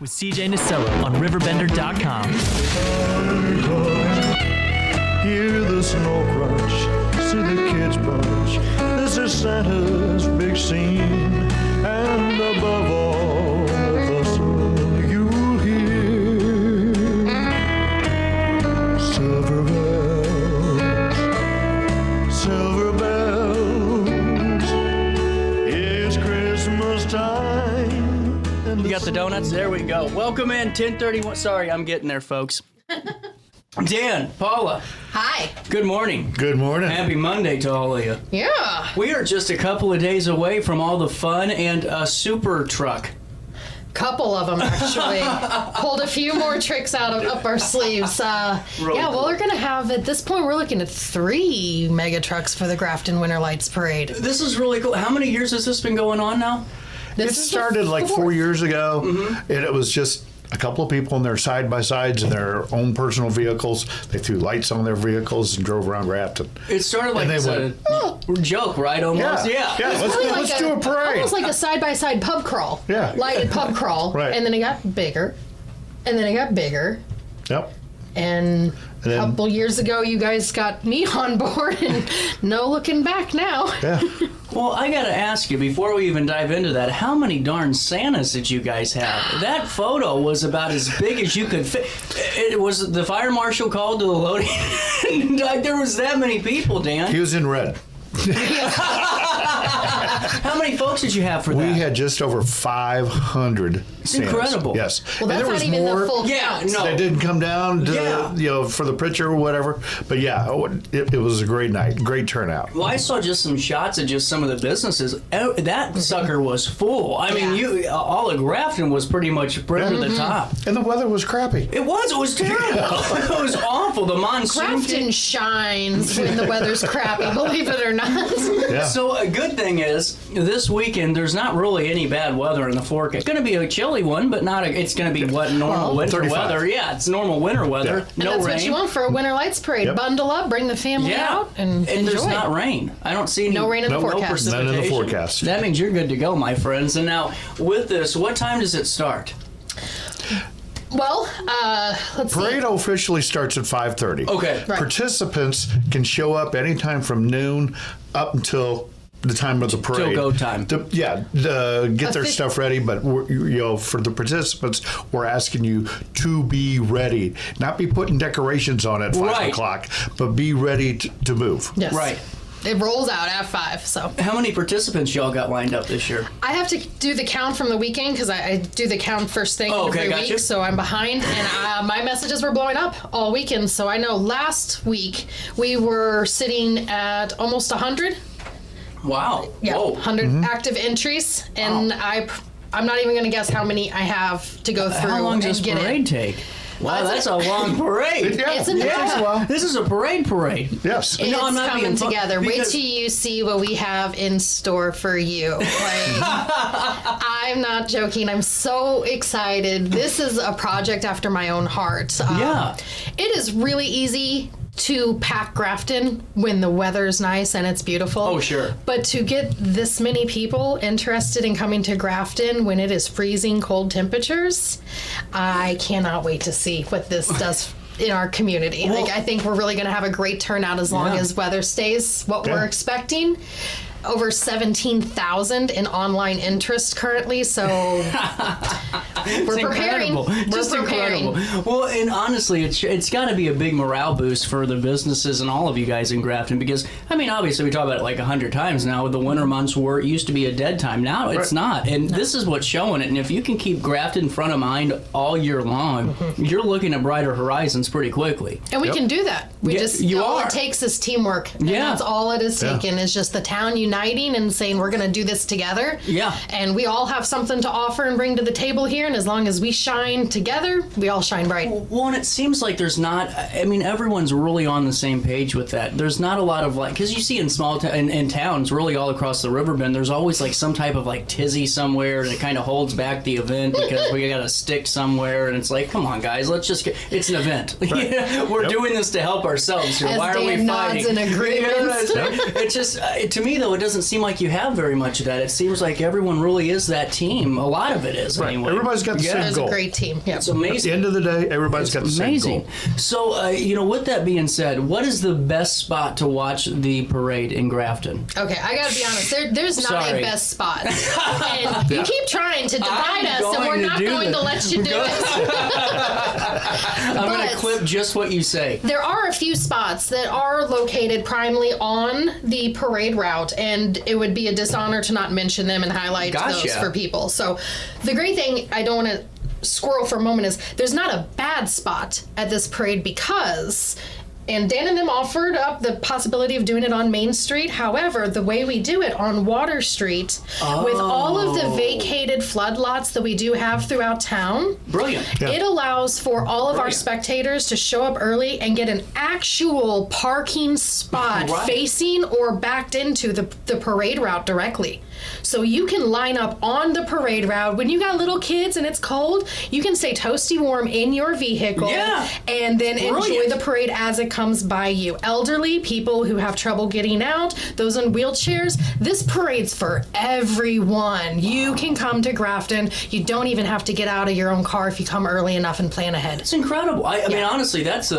with CJ Nasello on RiverBender.com. Hear the snow crunch, see the kids bunch. This is Santa's big scene, and above all the sun you'll hear silver bells. It's Christmas time. You got the donuts? There we go. Welcome in, 10:31. Sorry, I'm getting there, folks. Dan, Paula. Hi. Good morning. Good morning. Happy Monday to all of you. Yeah. We are just a couple of days away from all the fun and a super truck. Couple of them, actually. Pulled a few more tricks up our sleeves. Well, we're going to have, at this point, we're looking at 3 mega trucks for the Grafton Winter Lights Parade. This is really cool. How many years has this been going on now? It started like 4 years ago, and it was just a couple of people in their side-by-sides in their own personal vehicles. They threw lights on their vehicles and drove around Grafton. It started like And they a joke, right? Almost. Yeah. Let's do a parade. Almost like a side-by-side pub crawl. Yeah. Lighted pub crawl. Right. And then it got bigger. And then it got bigger. Yep. And a then- couple years ago, you guys got me on board, and no looking back now. Yeah. Well, I got to ask you, before we even dive into that, how many darn Santas did you guys have? That photo was about as big as you could fit. It was the fire marshal called to the loading. Like, there was that many people, Dan. He was in red. How many folks did you have for that? We had just over 500 Santas. Incredible. Yes. Well, And that's there was not even more the full Yeah, count. no. that didn't come down to Yeah. for the picture or whatever. But yeah, it was a great night. Great turnout. Well, I saw just some shots of just some of the businesses. That sucker was full. I mean, all of Grafton was pretty much brim to the top. And the weather was crappy. It was terrible. It was awful. The monsoon. Grafton shines when the weather's crappy, believe it or not. Yeah. So a good thing is this weekend there's not really any bad weather in the forecast. It's going to be a chilly one, but not. It's going to be normal winter 35. weather. Yeah, it's normal winter weather. Yeah. And No that's rain. what you want for a Winter Lights Parade. Yep. Bundle up, bring the family out, and enjoy. there's not rain. I don't see any. No rain in the forecast. None in the precipitation. forecast. That means you're good to go, my friends. And now with this, what time does it start? Well, let's see. Parade officially starts at 5:30. Okay. Right. Participants can show up anytime from noon up until the time of the parade. go time. Get their stuff ready, but for the participants, we're asking you to be ready. Not be putting decorations on at 5 o'clock, but be ready to move. Yes. Right. It rolls out at 5, so. How many participants y'all got lined up this year? I have to do the count from the weekend because I do the count first thing every gotcha. week, so I'm behind. And my messages were blowing up all weekend, so I know last week we were sitting at almost 100. Wow. Yeah, Whoa. 100 active entries, and I'm not even going to guess how many I have to go through. How long and does get parade it. take? Wow, that's a long parade. Yeah, It's a it takes a while. This is a parade. Yes. It's I'm not coming being fun- together. Wait because- till you see what we have in store for you. Like, I'm not joking. I'm so excited. This is a project after my own heart. Yeah. It is really easy to pack Grafton when the weather's nice and it's beautiful. Oh, sure. But to get this many people interested in coming to Grafton when it is freezing cold temperatures, I cannot wait to see what this does in our community. Well, I think we're really going to have a great turnout as long as weather stays what we're expecting. Over 17,000 in online interest currently, so we're preparing. Incredible. We're Just preparing. incredible. Well, and honestly, it's got to be a big morale boost for the businesses and all of you guys in Grafton because, I mean, obviously we talk about it like 100 times now. The winter months were it used to be a dead time. Now it's not. And this is what's showing it. And if you can keep Grafton front of mind all year long, you're looking at brighter horizons pretty quickly. And we can do that. We all are. it takes is teamwork. And Yeah. that's all it is taken is just the town uniting and saying we're going to do this together. Yeah. And we all have something to offer and bring to the table here. And as long as we shine together, we all shine bright. Well, and it seems like there's not, I mean, everyone's really on the same page with that. There's not a lot of because you see in in towns really all across the Riverbend, there's always like some type of like tizzy somewhere that kind of holds back the event because we got a stick somewhere. And it's like, come on, guys, let's just it's an event. Right. We're doing this to help ourselves here. As Why are Dan we nods fighting? in agreement. It's just, to me, though, it doesn't seem like you have very much of that. It seems like everyone really is that team. A lot of it is, anyway. Everybody's got the same It's goal. a great team. Yeah. It's At amazing. the end of the day, everybody's got the same Amazing. goal. So, with that being said, what is the best spot to watch the parade in Grafton? Okay, I gotta be honest. There's not Sorry. a best spot, and you keep trying to divide us, and we're going to not do going this. to let you do it. I'm going to But- clip just what you say. There are a few spots that are located primarily on the parade route, and it would be a dishonor to not mention them and highlight Gotcha. those for people. So the great thing, I don't want to squirrel for a moment, is there's not a bad spot at this parade because... And Dan and them offered up the possibility of doing it on Main Street. However, the way we do it on Water Street, with all of the vacated flood lots that we do have throughout town, Brilliant. it allows for all of our Brilliant. spectators to show up early and get an actual parking spot Right. facing or backed into the parade route directly. So you can line up on the parade route. When you got little kids and it's cold, you can stay toasty warm in your vehicle Yeah. and then enjoy Brilliant. the parade as it comes by you. Elderly, people who have trouble getting out, those in wheelchairs, this parade's for everyone. You can come to Grafton. You don't even have to get out of your own car if you come early enough and plan ahead. It's incredible. I mean, honestly, that's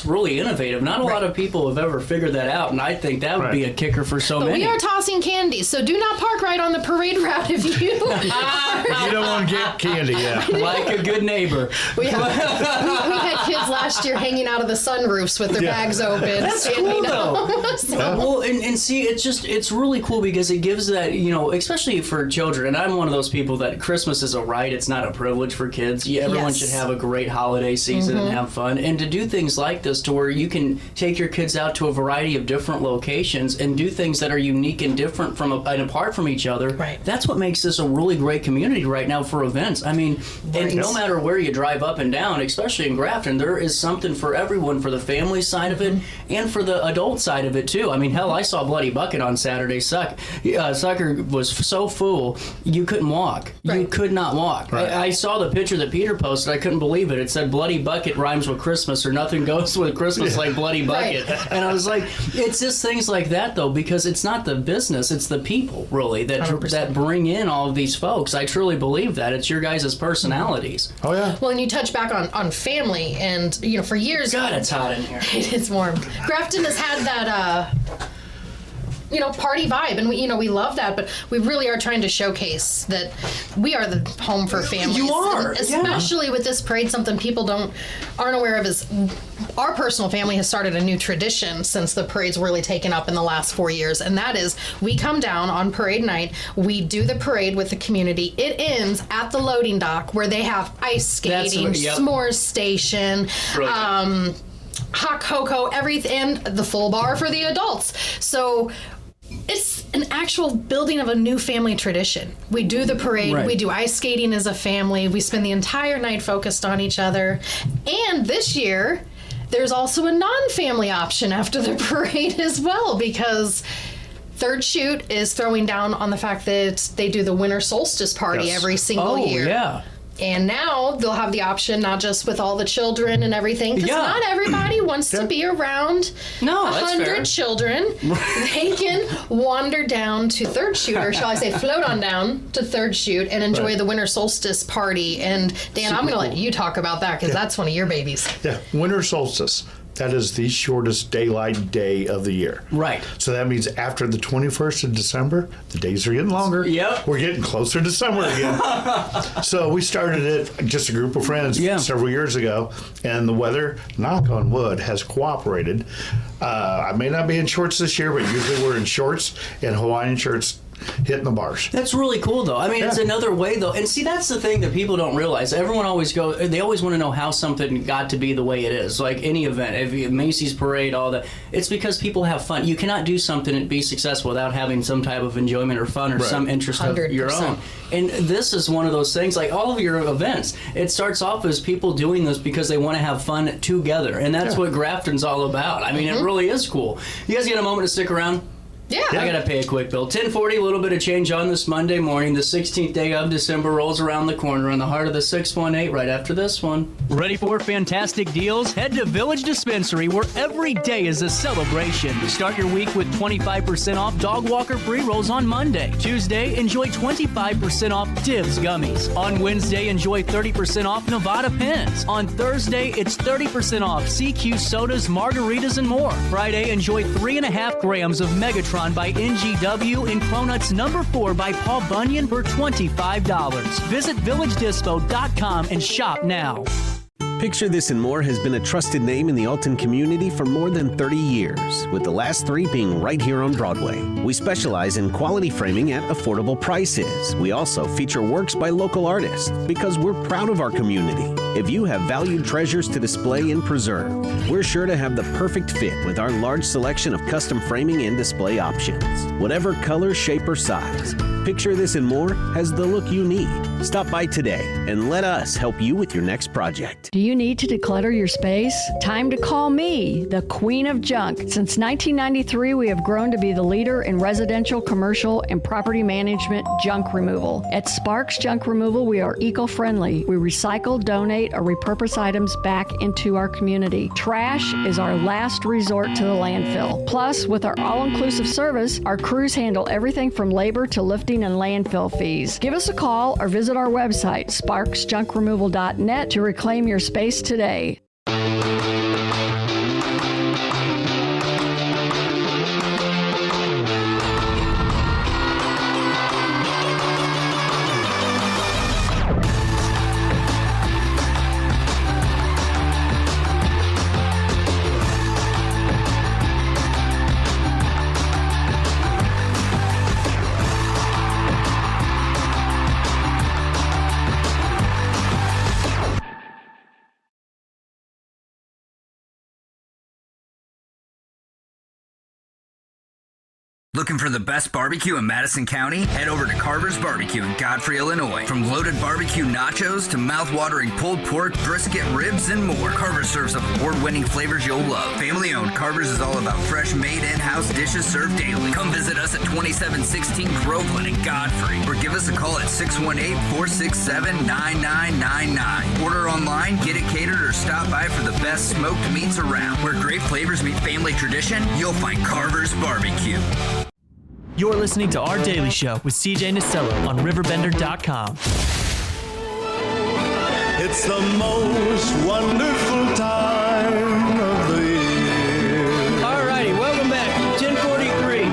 really innovative. Not a lot of people have ever figured that out, and I think that would be a kicker for so many. We are tossing candy, so do not park right on the parade route if you If you don't want to get candy, Like a good neighbor. we had kids last year hanging out of the sunroofs with their bags open. That's cool, though. Well, and see, it's really cool because it gives that, especially for children, and I'm one of those people that Christmas is a right, it's not a privilege for kids. Everyone should have a great holiday season and have fun. And to do things like this to where you can take your kids out to a variety of different locations and do things that are unique and different and apart from each other, that's what makes this a really great community right now for events. I mean, and no matter where you drive up and down, especially in Grafton, there is something for everyone, for the family side of it and for the adult side of it too. I mean, hell, I saw Bloody Bucket on Saturday. Sucker was so full, you couldn't walk. You could not walk. I saw the picture that Peter posted. I couldn't believe it. It said Bloody Bucket rhymes with Christmas, or nothing goes with Christmas like Bloody Bucket. And I was like, it's just things like that, though, because it's not the business, it's the people, really, that bring in all of these folks. I truly believe that. It's your guys' personalities. Oh, yeah. Well, and you touch back on family, and for years, God, it's hot in here. it is warm. Grafton has had that party vibe, and we love that, but we really are trying to showcase that we are the home for families. You are, And especially with this parade. Something people aren't aware of is our personal family has started a new tradition since the parade's really taken up in the last 4 years, and that is we come down on parade night, we do the parade with the community. It ends at the loading dock where they have ice skating, s'mores station, hot cocoa, everything, and the full bar for the adults. So it's an actual building of a new family tradition. We do the parade, we do ice skating as a family, we spend the entire night focused on each other. And this year, there's also a non-family option after the parade as well, because Third Shoot is throwing down on the fact that they do the winter solstice party every single year. Yeah. And now they'll have the option, not just with all the children and everything, because not everybody wants to be around 100 children. They can wander down to Third Shoot, or shall I say float on down to Third Shoot and enjoy the winter solstice party. And Dan, I'm going to let you talk about that, because that's one of your babies. Yeah, winter solstice. That is the shortest daylight day of the year. Right. So that means after the 21st of December, the days are getting longer. Yep. We're getting closer to summer again. So we started it, just a group of friends, several years ago, and the weather, knock on wood, has cooperated. I may not be in shorts this year, but usually we're in shorts and Hawaiian shirts, hitting the bars. That's really cool, though. I mean, it's another way, though. And see, that's the thing that people don't realize. Everyone they always want to know how something got to be the way it is. Like any event, if Macy's parade, all that. It's because people have fun. You cannot do something and be successful without having some type of enjoyment or fun or some interest 100%. Of your own. And this is one of those things, like all of your events, it starts off as people doing this because they want to have fun together. And that's what Grafton's all about. I mean, it really is cool. You guys get a moment to stick around? Yeah. I gotta pay a quick bill. 10:40, a little bit of change on this Monday morning. The 16th day of December rolls around the corner in the heart of the 618 right after this one. Ready for fantastic deals? Head to Village Dispensary, where every day is a celebration. Start your week with 25% off Dog Walker pre-rolls on Monday. Tuesday, enjoy 25% off Divs gummies. On Wednesday, enjoy 30% off Nevada pens. On Thursday, it's 30% off CQ sodas, margaritas, and more. Friday, enjoy 3.5 grams of Megatron by NGW and Cronuts number 4 by Paul Bunyan for $25. Visit villagedispo.com and shop now. Picture This and More has been a trusted name in the Alton community for more than 30 years, with the last 3 being right here on Broadway. We specialize in quality framing at affordable prices. We also feature works by local artists because we're proud of our community. If you have valued treasures to display and preserve, we're sure to have the perfect fit with our large selection of custom framing and display options. Whatever color, shape, or size, Picture This and More has the look you need. Stop by today and let us help you with your next project. Do you need to declutter your space? Time to call me, the Queen of Junk. Since 1993, we have grown to be the leader in residential, commercial, and property management junk removal. At Sparks Junk Removal, we are eco-friendly. We recycle, donate, or repurpose items back into our community. Trash is our last resort to the landfill. Plus, with our all-inclusive service, our crews handle everything from labor to lifting and landfill fees. Give us a call or visit our website, sparksjunkremoval.net, to reclaim your space today. Looking for the best barbecue in Madison County? Head over to Carver's Barbecue in Godfrey, Illinois. From loaded barbecue nachos to mouth-watering pulled pork, brisket, ribs, and more, Carver's serves up award-winning flavors you'll love. Family-owned, Carver's is all about fresh, made in-house dishes served daily. Come visit us at 2716 Groveland in Godfrey, or give us a call at 618-467-9999. Order online, get it catered, or stop by for the best smoked meats around. Where great flavors meet family tradition, you'll find Carver's Barbecue. You're listening to Our Daily Show with CJ Nasello on RiverBender.com. It's the most wonderful time of the year. Alrighty, welcome back. 10:43.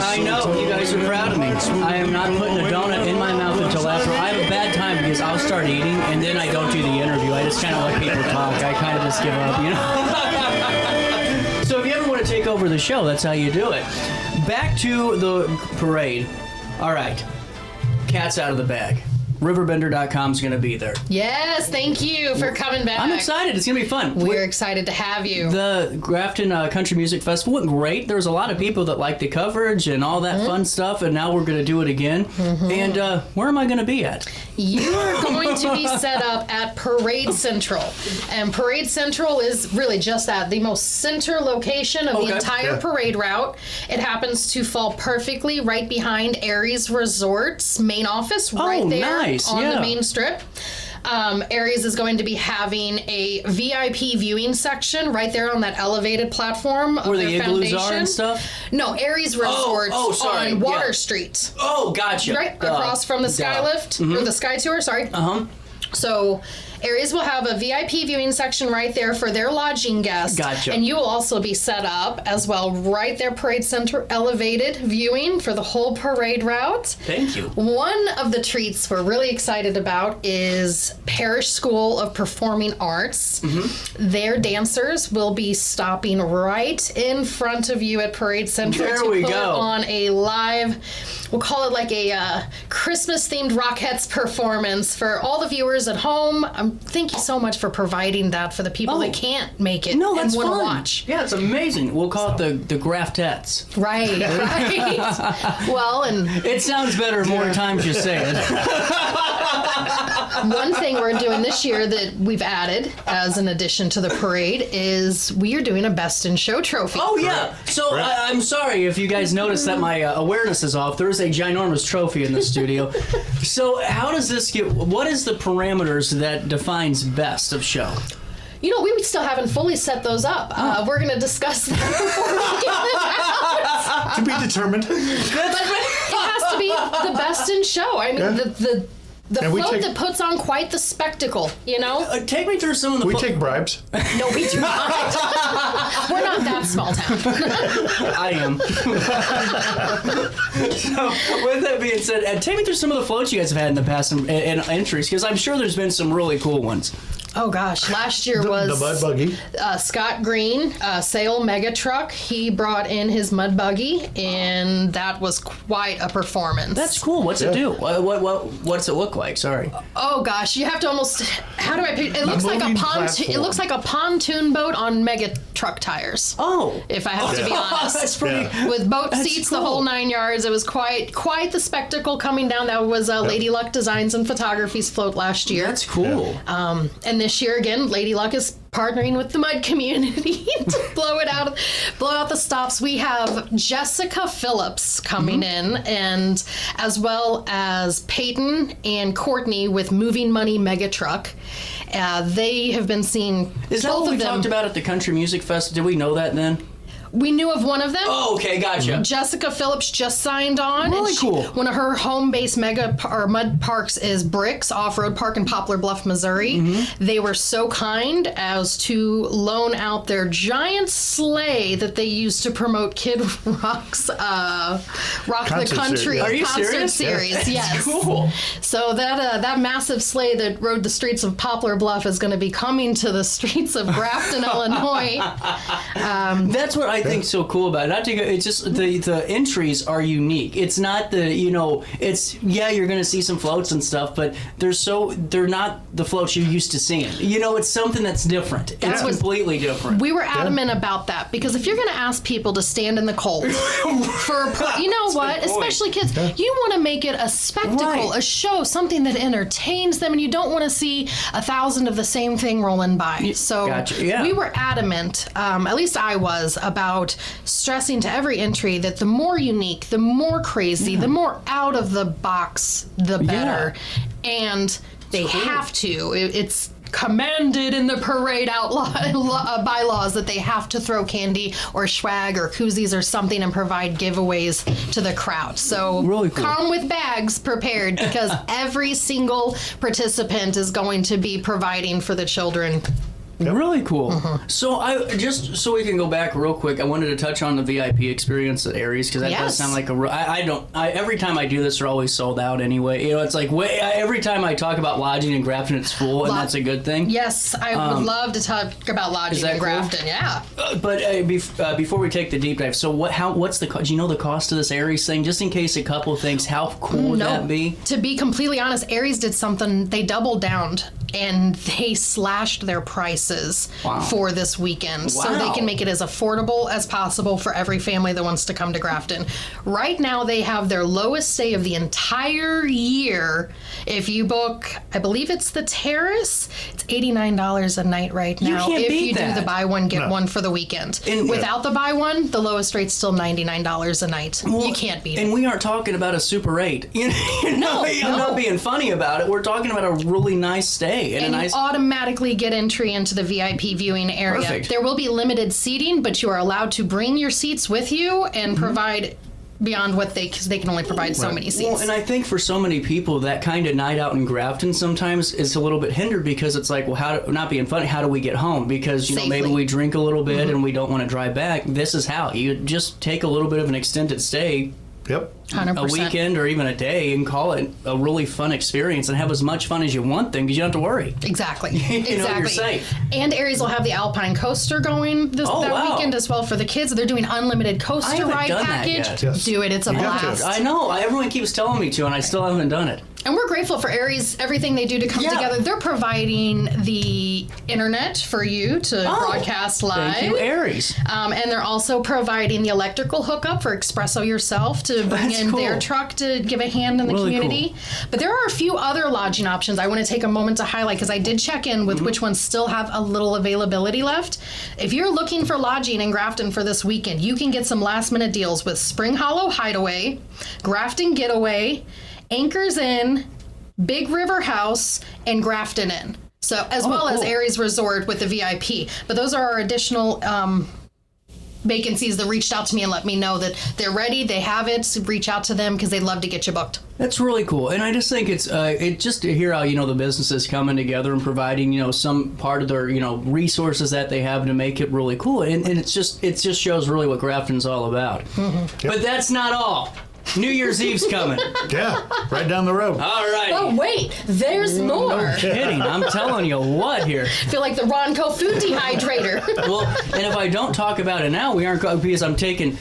I know, you guys are proud of me. I am not putting a donut in my mouth until after. I have a bad time because I'll start eating and then I don't do the interview. I just kind of let people talk. I kind of just give up, you know? So if you ever want to take over the show, that's how you do it. Back to the parade. All right. Cat's out of the bag. RiverBender.com is going to be there. Yes, thank you for coming back. I'm excited. It's going to be fun. We're excited to have you. The Grafton Country Music Festival went great. There was a lot of people that liked the coverage and all that fun stuff, and now we're going to do it again. And where am I going to be at? You are going to be set up at Parade Central. And Parade Central is really just that, the most center location of the entire parade route. It happens to fall perfectly right behind Aries Resort's main office, right there on the main strip. Aries is going to be having a VIP viewing section right there on that elevated platform of where their the igloos foundation. are and stuff? No, Aries Resort on Water Street. Oh, gotcha. Right across from the Skylift, or the Sky Tour, sorry. So Aries will have a VIP viewing section right there for their lodging guests. Gotcha. And you will also be set up as well right there, Parade Center, elevated viewing for the whole parade route. Thank you. One of the treats we're really excited about is Parish School of Performing Arts. Their dancers will be stopping right in front of you at Parade Center to put on a live, we'll call it like a Christmas-themed Rockettes performance for all the viewers at home. Thank you so much for providing that for the people that can't make it and want to watch. Yeah, it's amazing. We'll call it the Graftettes. Right. Well, and it sounds better more times you say it. One thing we're doing this year that we've added as an addition to the parade is we are doing a Best in Show trophy. Oh, yeah. So I'm sorry if you guys noticed that my awareness is off. There is a ginormous trophy in the studio. So how does this what is the parameters that defines Best of Show? You know, we still haven't fully set those up. We're going to discuss that before we get it out. To be determined. But it has to be the Best in Show. I mean, the float that puts on quite the spectacle, you know? Take me through some of the... We take bribes. No, we do not. We're not that small town. I am. So, with that being said, take me through some of the floats you guys have had in the past and entries, because I'm sure there's been some really cool ones. Oh gosh, last year was the mud buggy. Scott Green, Sale Mega Truck. He brought in his mud buggy, and that was quite a performance. That's cool. What's it do? What's it look like? Sorry. Oh gosh, you have to almost. How do I pick? It looks like a pontoon. It looks like a pontoon boat on mega truck tires. Oh, if I have to be honest, that's pretty. With boat seats, cool. The whole 9 yards. It was quite the spectacle coming down. That was Lady Luck Designs and Photography's float last year. That's cool. And this year again, Lady Luck is partnering with the mud community to blow out the stops. We have Jessica Phillips coming in, and as well as Peyton and Courtney with Moving Money Mega Truck. They have been seen. Is that what we talked about at the Country Music Fest? Did we know that then? We knew of one of them. Oh, okay, gotcha. Jessica Phillips just signed on. Really cool. One of her home-based mud parks is Bricks Off-Road Park in Poplar Bluff, Missouri. They were so kind as to loan out their giant sleigh that they use to promote Kid Rock's Rock the Country concert series. Yes. Cool. So that massive sleigh that rode the streets of Poplar Bluff is going to be coming to the streets of Grafton, Illinois. That's what I think so cool about it. Not to go, it's just the entries are unique. It's not you're going to see some floats and stuff, but they're not the floats you're used to seeing. It's something that's different. It's completely different. We were adamant about that because if you're going to ask people to stand in the cold especially kids, you want to make it a spectacle, a show, something that entertains them, and you don't want to see 1,000 of the same thing rolling by. So we were adamant, at least I was, about stressing to every entry that the more unique, the more crazy, the more out of the box, the better. And they have to. It's commanded in the parade bylaws that they have to throw candy or swag or koozies or something and provide giveaways to the crowd. So really cool. Come with bags prepared because every single participant is going to be providing for the children. Really cool. So so we can go back real quick, I wanted to touch on the VIP experience at Aries because that does sound like every time I do this, they're always sold out anyway. It's like every time I talk about lodging in Grafton, it's full, and that's a good thing. Yes, I would love to talk about lodging in Grafton. Cool? Yeah. But before we take the deep dive, so what's the do you know the cost of this Aries thing? Just in case a couple things, how cool would that be? To be completely honest, Aries did something. They doubled down and they slashed their prices for this weekend so they can make it as affordable as possible for every family that wants to come to Grafton. Right now they have their lowest stay of the entire year. If you book, I believe it's the Terrace, it's $89 a night right now. You can't beat do the buy one get one for the weekend. And without the buy one, the lowest rate's still $99 a night. You can't beat it. And we aren't talking about a Super 8. I'm not being funny about it. We're talking about a really nice stay. And you automatically get entry into the VIP viewing area. Perfect. There will be limited seating, but you are allowed to bring your seats with you and provide beyond what because they can only provide so many seats. Well, and I think for so many people, that kind of night out in Grafton sometimes is a little bit hindered because it's like, well, not being funny, how do we get home? Because, maybe we drink a little bit and we don't want to drive back. This is how. You just take a little bit of an extended stay. Yep. 100%. A weekend or even a day and call it a really fun experience and have as much fun as you want then because you don't have to worry. Exactly. You're safe. And Aries will have the Alpine Coaster going that weekend as well for the kids. They're doing unlimited coaster ride package. That yet. Do it. It's a blast. I know. Everyone keeps telling me to and I still haven't done it. And we're grateful for Aries, everything they do to come together. They're providing the internet for you to broadcast live. Thank you, Aries. And they're also providing the electrical hookup for Espresso Yourself to bring in their truck to give a hand in the community. Cool. But there are a few other lodging options I want to take a moment to highlight because I did check in with which ones still have a little availability left. If you're looking for lodging in Grafton for this weekend, you can get some last minute deals with Spring Hollow Hideaway, Grafton Getaway, Anchors Inn, Big River House, and Grafton Inn. So, as well as Aries Resort with the VIP. But those are our additional vacancies that reached out to me and let me know that they're ready, they have it, so reach out to them because they'd love to get you booked. That's really cool. And I just think it's just to hear how, the businesses coming together and providing, some part of their, resources that they have to make it really cool. And it just shows really what Grafton's all about. Mm-hmm. Yep. But that's not all. New Year's Eve's coming. Yeah, right down the road. All right. Oh, wait, there's more. No kidding. I'm telling you what here. I feel like the Ronco food dehydrator. Well, and if I don't talk about it now, we aren't going because I'm taking...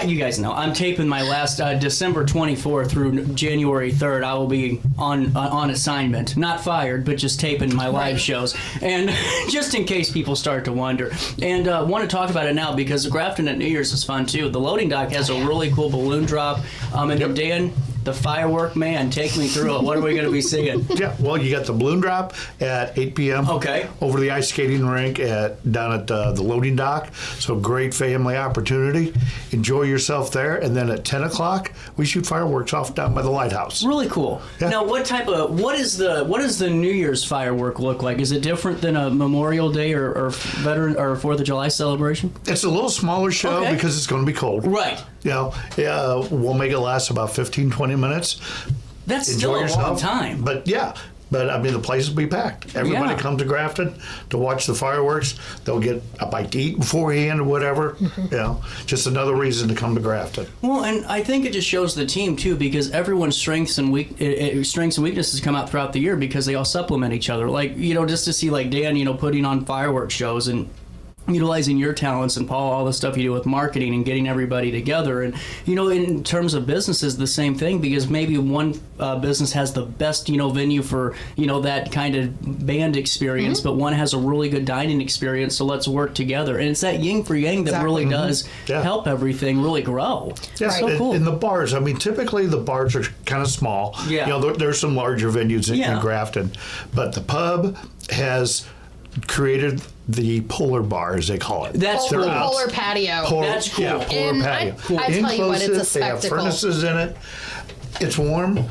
you guys know, I'm taping my last December 24th through January 3rd. I will be on assignment. Not fired, but just taping my live shows. And just in case people start to wonder. And want to talk about it now because Grafton at New Year's is fun, too. The loading dock has a really cool balloon drop. And then Dan, the firework man, take me through it. What are we going to be seeing? Yeah, well, you got the balloon drop at 8 p.m. Okay. Over the ice skating rink down at the loading dock. So great family opportunity. Enjoy yourself there. And then at 10 o'clock, we shoot fireworks off down by the lighthouse. Really cool. Yeah. Now, what does the New Year's firework look like? Is it different than a Memorial Day or Veteran or 4th of July celebration? It's a little smaller show because it's going to be cold. Right. We'll make it last about 15, 20 minutes. That's Enjoy still a yourself. long time. But I mean, the place will be packed. Everybody comes to Grafton to watch the fireworks. They'll get a bite to eat beforehand or whatever. Mm-hmm. Just another reason to come to Grafton. Well, and I think it just shows the team too, because everyone's strengths and weaknesses come out throughout the year because they all supplement each other. Like just to see like Dan, putting on fireworks shows and utilizing your talents, and Paul, all the stuff you do with marketing and getting everybody together. And, in terms of businesses, the same thing, because maybe one business has the best, venue for, that kind of band experience, but one has a really good dining experience, so let's work together. And it's that yin for yang that really does help everything really grow. Yeah, so cool. In the bars, I mean, typically the bars are kind of small. Yeah. There's some larger venues in Grafton, but the pub has created the polar bar, as they call it. That's cool. Polar patio. That's cool. Yeah, polar patio. I tell you what, it's a spectacle. They have furnaces in it. It's warm.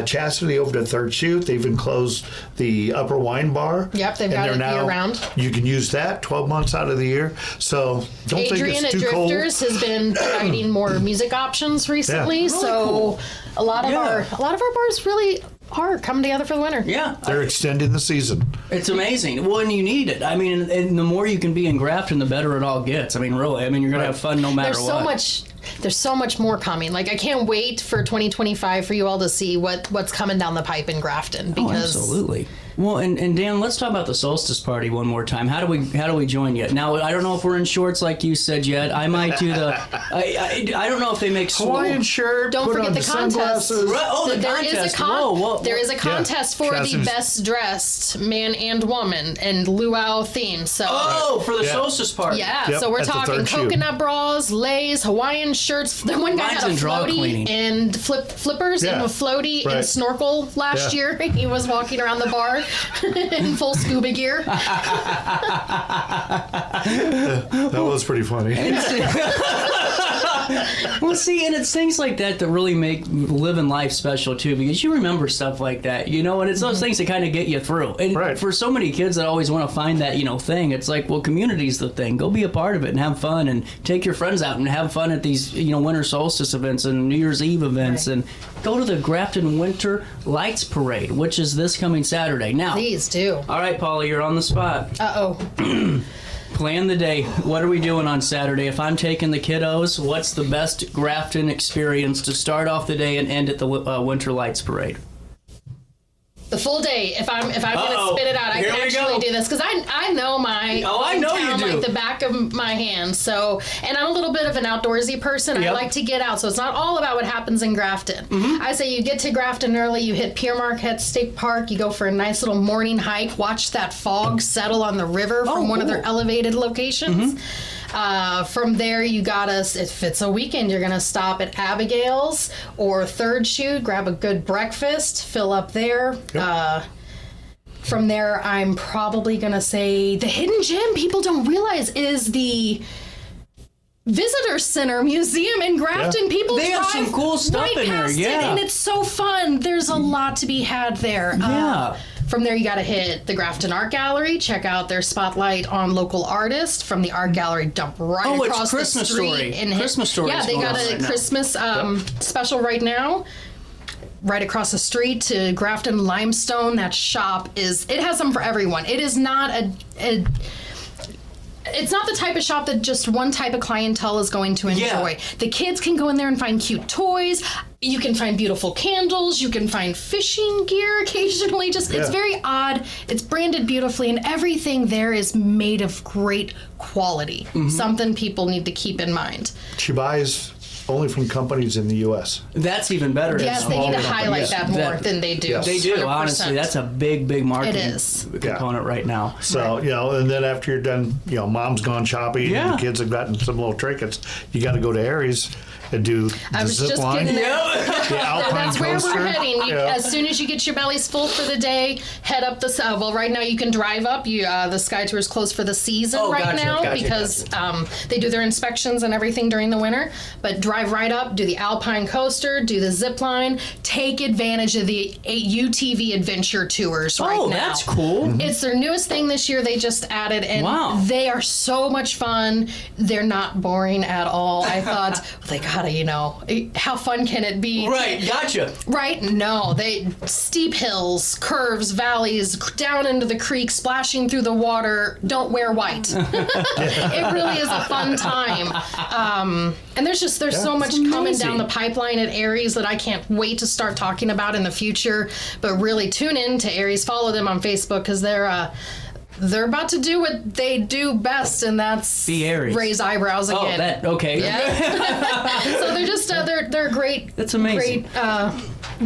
Chastity opened a third shoot. They've enclosed the upper wine bar. Yep, they've got it year-round. You can use that 12 months out of the year. So don't think it's too cold. Adrian at Drifters has been providing more music options recently. Yeah. Really cool. A lot of our bars really are coming together for the winter. Yeah. They're extending the season. It's amazing. Well, and you need it. I mean, and the more you can be in Grafton, the better it all gets. I mean, really. I mean, you're going to have fun no matter what. There's so much more coming. Like, I can't wait for 2025 for you all to see what's coming down the pipe in Grafton. Because absolutely. Well, and Dan, let's talk about the solstice party one more time. How do we join you? Now, I don't know if we're in shorts like you said yet. I might do the. I don't know if they make Hawaiian shirt. Don't forget the contest. Right. Oh, the contest. Whoa. There is a contest for the best dressed man and woman and luau theme. So. For the solstice party. Yeah. Yep, so we're talking coconut bras, leis, Hawaiian shirts. The one guy had a floaty and flippers and a floaty and snorkel last year. He was walking around the bar in full scuba gear. That was pretty funny. Well, see, and it's things like that really make living life special, too, because you remember stuff like that, and it's those things that kind of get you through. And for so many kids that always want to find that, thing, it's like, well, community's the thing. Go be a part of it and have fun and take your friends out and have fun at these, winter solstice events and New Year's Eve events and go to the Grafton Winter Lights Parade, which is this coming Saturday. Now, please do. All right, Paula, you're on the spot. Uh-oh. Plan the day. What are we doing on Saturday? If I'm taking the kiddos, what's the best Grafton experience to start off the day and end at the Winter Lights Parade? The full day. If I'm gonna spit it out, I Here can we actually go. do this because I know my I know you hometown do. like the back of my hand. So, and I'm a little bit of an outdoorsy person. Yep. I like to get out. So it's not all about what happens in Grafton. I say you get to Grafton early. You hit Pierre Marquette State Park. You go for a nice little morning hike. Watch that fog settle on the river from one of their elevated locations. From there, you gotta, if it's a weekend, you're gonna stop at Abigail's or Third Shoot, grab a good breakfast, fill up there. From there, I'm probably gonna say the hidden gem people don't realize is the Visitor Center Museum in Grafton. People They have some drive cool stuff right in there, past it, yeah. and it's so fun. There's a lot to be had there. Yeah. From there, you got to hit the Grafton Art Gallery. Check out their spotlight on local artists. From the art gallery, dump right it's across Christmas the street. Story. And Christmas Story Yeah, is they going got on a right now. Christmas special right now. Right across the street to Grafton Limestone. That shop it has them for everyone. It is not it's not the type of shop that just one type of clientele is going to enjoy. The kids can go in there and find cute toys. You can find beautiful candles. You can find fishing gear occasionally. It's very odd. It's branded beautifully, and everything there is made of great quality. Something people need to keep in mind. She buys only from companies in the U.S. That's even better. Yes, they need to highlight that more than they do. Yes. They do, 100%. honestly. That's a big marketing It is. component right now. So, and then after you're done, mom's gone shopping and the kids have gotten some little trinkets, you got to go to Aries and do I the was zip just line, getting there. the Alpine That's where coaster. we're heading. As soon as you get your bellies full for the day, head up the. Well, right now you can drive up. The Sky Tour is closed for the season Gotcha. because they do their inspections and everything during the winter. But drive right up, do the Alpine coaster, do the zip line, take advantage of the UTV adventure tours right now. Oh, that's cool. It's their newest thing this year. They just added, and they are so much fun. They're not boring at all. I thought, they gotta, how fun can it be? Right, gotcha. Right? No, steep hills, curves, valleys, down into the creek, splashing through the water. Don't wear white. It really is a fun time. And there's so much coming down the pipeline at Aries that I can't wait to start talking about in the future. But really tune in to Aries. Follow them on Facebook because they're about to do what they do best, and that's Be Aries. raise eyebrows again. Okay. Yeah. So they're just they're great. That's amazing.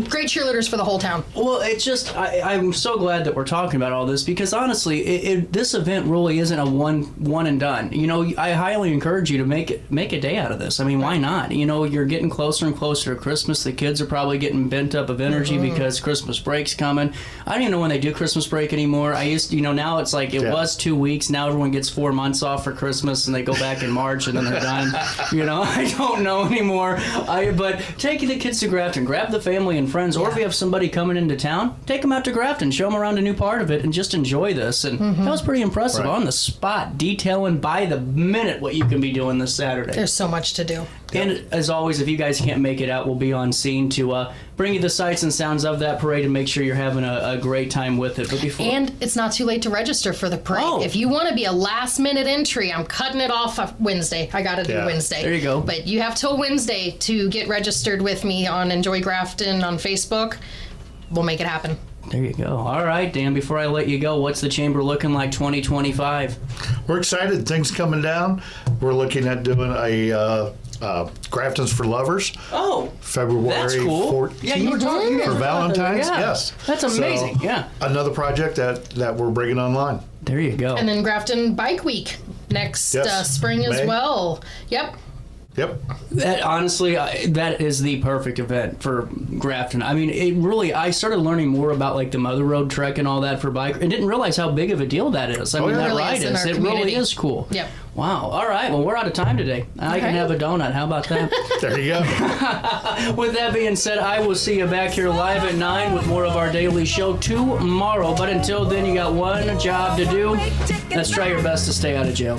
Great cheerleaders for the whole town. Well, it's just I'm so glad that we're talking about all this because honestly, this event really isn't a one and done. I highly encourage you to make a day out of this. I mean, why not? You're getting closer and closer to Christmas. The kids are probably getting bent up of energy because Christmas break's coming. I don't even know when they do Christmas break anymore. I used to, now it's like it was 2 weeks. Now everyone gets 4 months off for Christmas and they go back in March and then they're done. I don't know anymore. But taking the kids to Grafton, grab the family and friends, or if you have somebody coming into town, take them out to Grafton, show them around a new part of it, and just enjoy this. And that was pretty impressive on the spot, detailing by the minute what you can be doing this Saturday. There's so much to do. And as always, if you guys can't make it out, we'll be on scene to bring you the sights and sounds of that parade and make sure you're having a great time with it. But before, and it's not too late to register for the parade. Oh. If you want to be a last-minute entry, I'm cutting it off Wednesday. I got to do Wednesday. There you go. But you have till Wednesday to get registered with me on Enjoy Grafton on Facebook. We'll make it happen. There you go. All right, Dan, before I let you go, what's the chamber looking like 2025? We're excited. Things coming down. We're looking at doing a Grafton's for Lovers. Oh, February that's cool. 14th. Yeah, you were talking for Valentine's. Yeah. Yes, That's amazing. So, yeah, another project that we're bringing online. there you go. And then Grafton Bike Week next spring May. as well. Yep. Yep. That honestly, that is the perfect event for Grafton. I mean, it really. I started learning more about like the Mother Road Trek and all that for bike, and didn't realize how big of a deal that is. I mean, that really ride is in our It community. really is cool. Yep. Wow. All right. Well, we're out of time today. I can have a donut. How about that? There you go. With that being said, I will see you back here live at 9 with more of our daily show tomorrow. But until then, you got one job to do. Let's try your best to stay out of jail.